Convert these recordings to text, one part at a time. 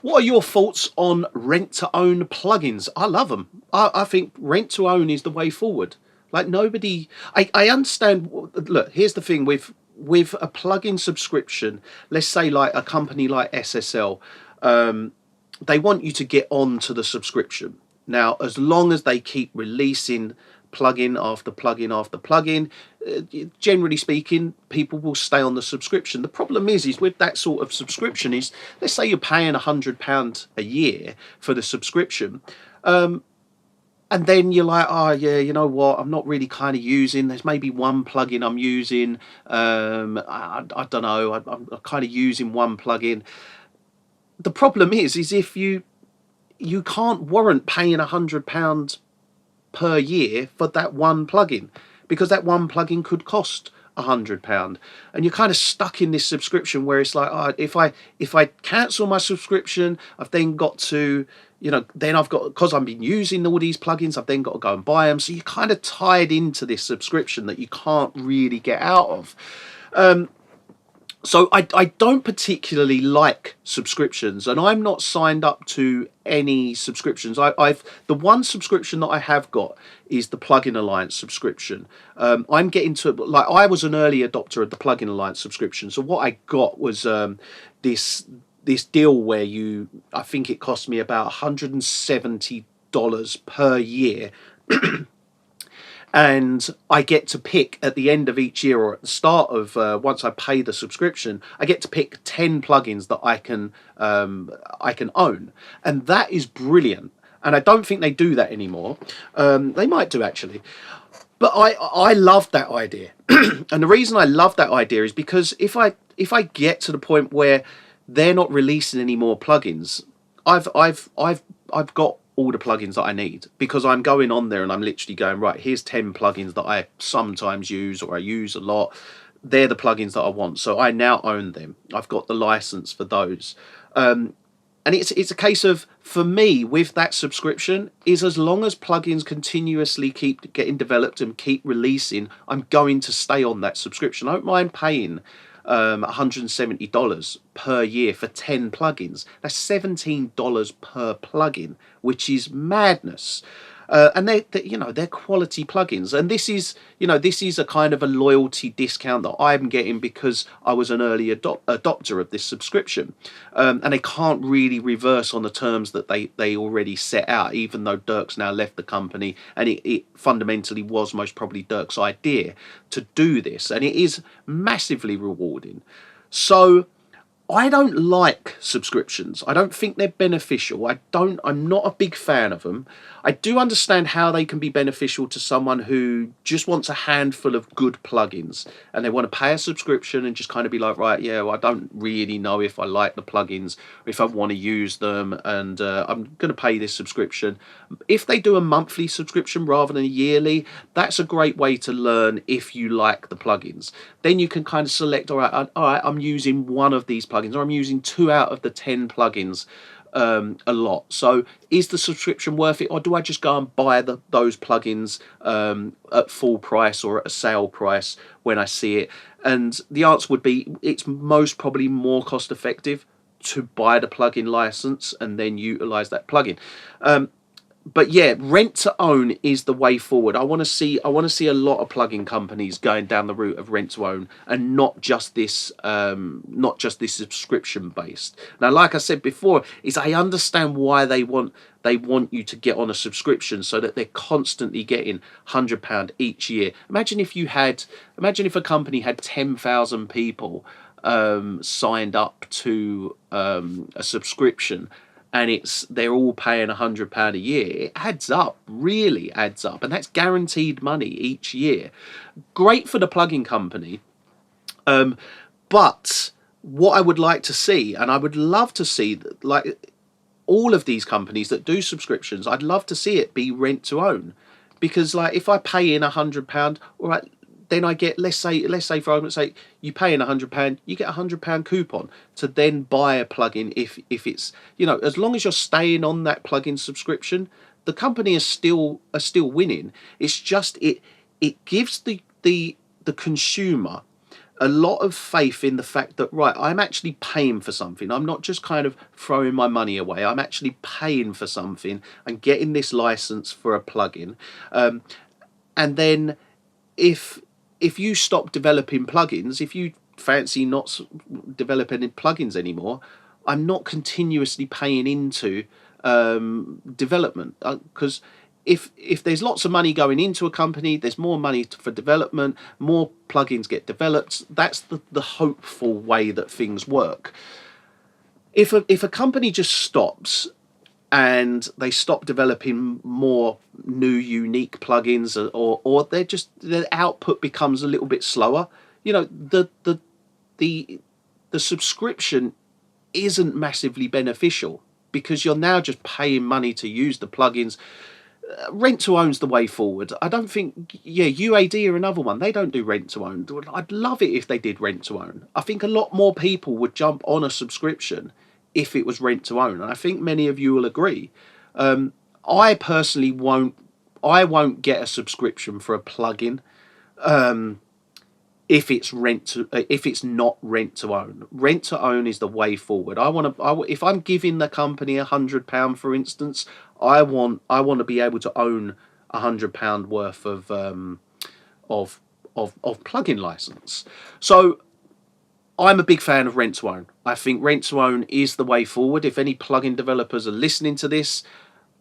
What are your thoughts on rent-to-own plugins? I love them. I think rent-to-own is the way forward. Like nobody, I understand. Look, here's the thing with a plugin subscription. Let's say like a company like SSL, they want you to get on to the subscription. Now, as long as they keep releasing plugin after plugin after plugin, generally speaking, people will stay on the subscription. The problem is with that sort of subscription is, let's say you're paying £100 a year for the subscription, and then you're like, oh yeah, you know what? I'm not really kind of using. There's maybe one plugin I'm using. I don't know. I'm kind of using one plugin. The problem is if you can't warrant paying £100 per year for that one plugin, because that one plugin could cost £100, and you're kind of stuck in this subscription where it's like, oh, if I cancel my subscription, I've then got to, then I've got, because I've been using all these plugins, I've then got to go and buy them. So you're kind of tied into this subscription that you can't really get out of. So I don't particularly like subscriptions, and I'm not signed up to any subscriptions. The one subscription that I have got is the Plugin Alliance subscription. I'm getting to, like, I was an early adopter of the Plugin Alliance subscription. So what I got was this deal where I think it cost me about $170 per year. And I get to pick at the end of each year, or at the start of once I pay the subscription, I get to pick 10 plugins that I can own, and that is brilliant. And I don't think they do that anymore. They might do, actually, but I love that idea. And the reason I love that idea is because if I get to the point where they're not releasing any more plugins, I've got all the plugins that I need, because I'm going on there and I'm literally going, right, here's 10 plugins that I sometimes use or I use a lot. They're the plugins that I want, so I now own them. I've got the license for those. And it's a case of, for me, with that subscription, is as long as plugins continuously keep getting developed and keep releasing, I'm going to stay on that subscription. I don't mind paying $170 per year for 10 plugins. That's $17 per plugin, which is madness. And they're quality plugins, and this is a kind of a loyalty discount that I'm getting because I was an early adopter of this subscription, and they can't really reverse on the terms that they already set out, even though Dirk's now left the company, and it fundamentally was most probably Dirk's idea to do this, and it is massively rewarding. So I don't like subscriptions. I don't think they're beneficial. I'm not a big fan of them. I do understand how they can be beneficial to someone who just wants a handful of good plugins and they want to pay a subscription and just kind of be like, right, yeah, well, I don't really know if I like the plugins, or if I want to use them, and I'm going to pay this subscription. If they do a monthly subscription rather than a yearly, that's a great way to learn if you like the plugins. Then you can kind of select, all right, I'm using one of these plugins, or I'm using 2 out of the 10 plugins a lot. So is the subscription worth it, or do I just go and buy those plugins at full price or at a sale price when I see it? And the answer would be, it's most probably more cost effective to buy the plugin license and then utilize that plugin. But yeah, rent to own is the way forward. I want to see a lot of plugin companies going down the route of rent to own, and not just this subscription based. Now, like I said before, I understand why they want you to get on a subscription, so that they're constantly getting £100 each year. Imagine if a company had 10,000 people signed up to a subscription, and they're all paying £100 a year. It adds up, really adds up, and that's guaranteed money each year. Great for the plugin company, but what I would like to see, and I would love to see, like all of these companies that do subscriptions, I'd love to see it be rent to own, because like if I pay in £100, all right, then I get, let's say for argument's sake, you pay in £100, you get £100 coupon to then buy a plugin. If it's, as long as you're staying on that plugin subscription, the company is still winning. It's just it gives the consumer a lot of faith in the fact that, right, I'm actually paying for something. I'm not just kind of throwing my money away. I'm actually paying for something and getting this license for a plugin. And then if you stop developing plugins, if you fancy not developing plugins anymore, I'm not continuously paying into development, because if there's lots of money going into a company, there's more money for development, more plugins get developed. That's the hopeful way that things work. If a company just stops and they stop developing more new unique plugins, or their output becomes a little bit slower, the subscription isn't massively beneficial, because you're now just paying money to use the plugins. Rent to own's the way forward. I don't think, UAD are another one. They don't do rent to own. I'd love it if they did rent to own. I think a lot more people would jump on a subscription if it was rent to own, and I think many of you will agree. I personally won't get a subscription for a plugin if it's not rent to own. Rent to own is the way forward. If I'm giving the company £100, for instance, I want to be able to own £100 worth of plugin license. So I'm a big fan of rent to own. I think rent to own is the way forward. If any plugin developers are listening to this,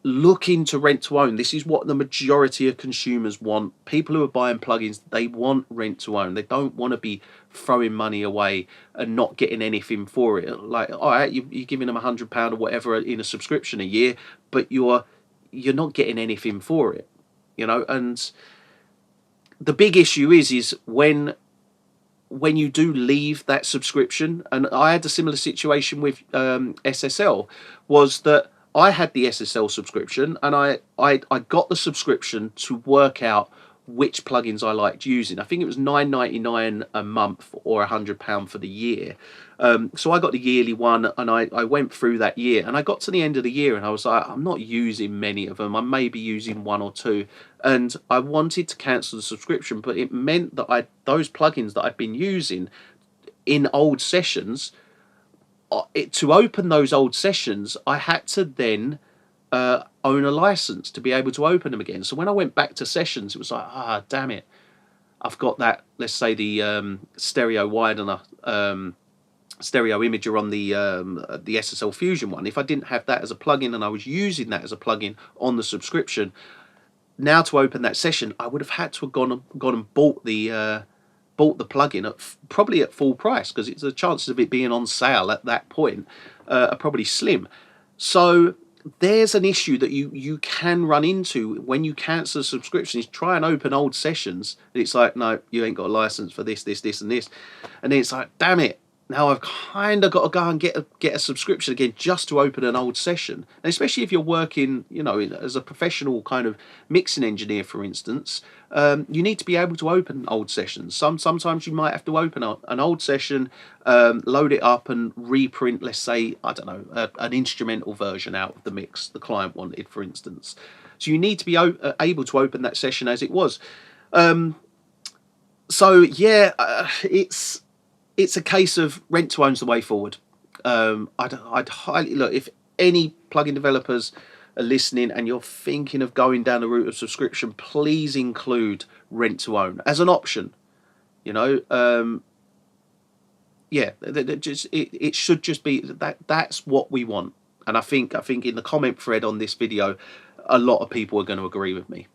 look into rent to own. This is what the majority of consumers want. People who are buying plugins, they want rent to own. They don't want to be throwing money away and not getting anything for it. Like, all right, you're giving them £100 or whatever in a subscription a year, but you're not getting anything for it, And the big issue is when you do leave that subscription, and I had a similar situation with SSL, was that I had the SSL subscription, and I got the subscription to work out which plugins I liked using. I think it was $9.99 a month or £100 for the year. So I got the yearly one, and I went through that year, and I got to the end of the year, and I was like, I'm not using many of them. I may be using one or two, and I wanted to cancel the subscription, but it meant that those plugins that I'd been using in old sessions, to open those old sessions, I had to then own a license to be able to open them again. So when I went back to sessions, it was like, damn it, I've got that, let's say the stereo widener, stereo imager on the SSL Fusion one. If I didn't have that as a plugin and I was using that as a plugin on the subscription, now to open that session, I would have had to have gone and bought the plugin probably at full price, because the chances of it being on sale at that point are probably slim. So there's an issue that you can run into when you cancel a subscription, is try and open old sessions, and it's like, no, you ain't got a license for this, and this, and then it's like, damn it, now I've kind of got to go and get a subscription again just to open an old session. And especially if you're working, as a professional kind of mixing engineer, for instance, you need to be able to open old sessions. Sometimes you might have to open an old session, load it up and reprint, let's say, I don't know, an instrumental version out of the mix the client wanted, for instance. So you need to be able to open that session as it was. It's a case of rent to own's the way forward. I'd highly look, if any plugin developers are listening and you're thinking of going down the route of subscription, please include rent to own as an option. It should just be that. That's what we want, and I think in the comment thread on this video, a lot of people are going to agree with me.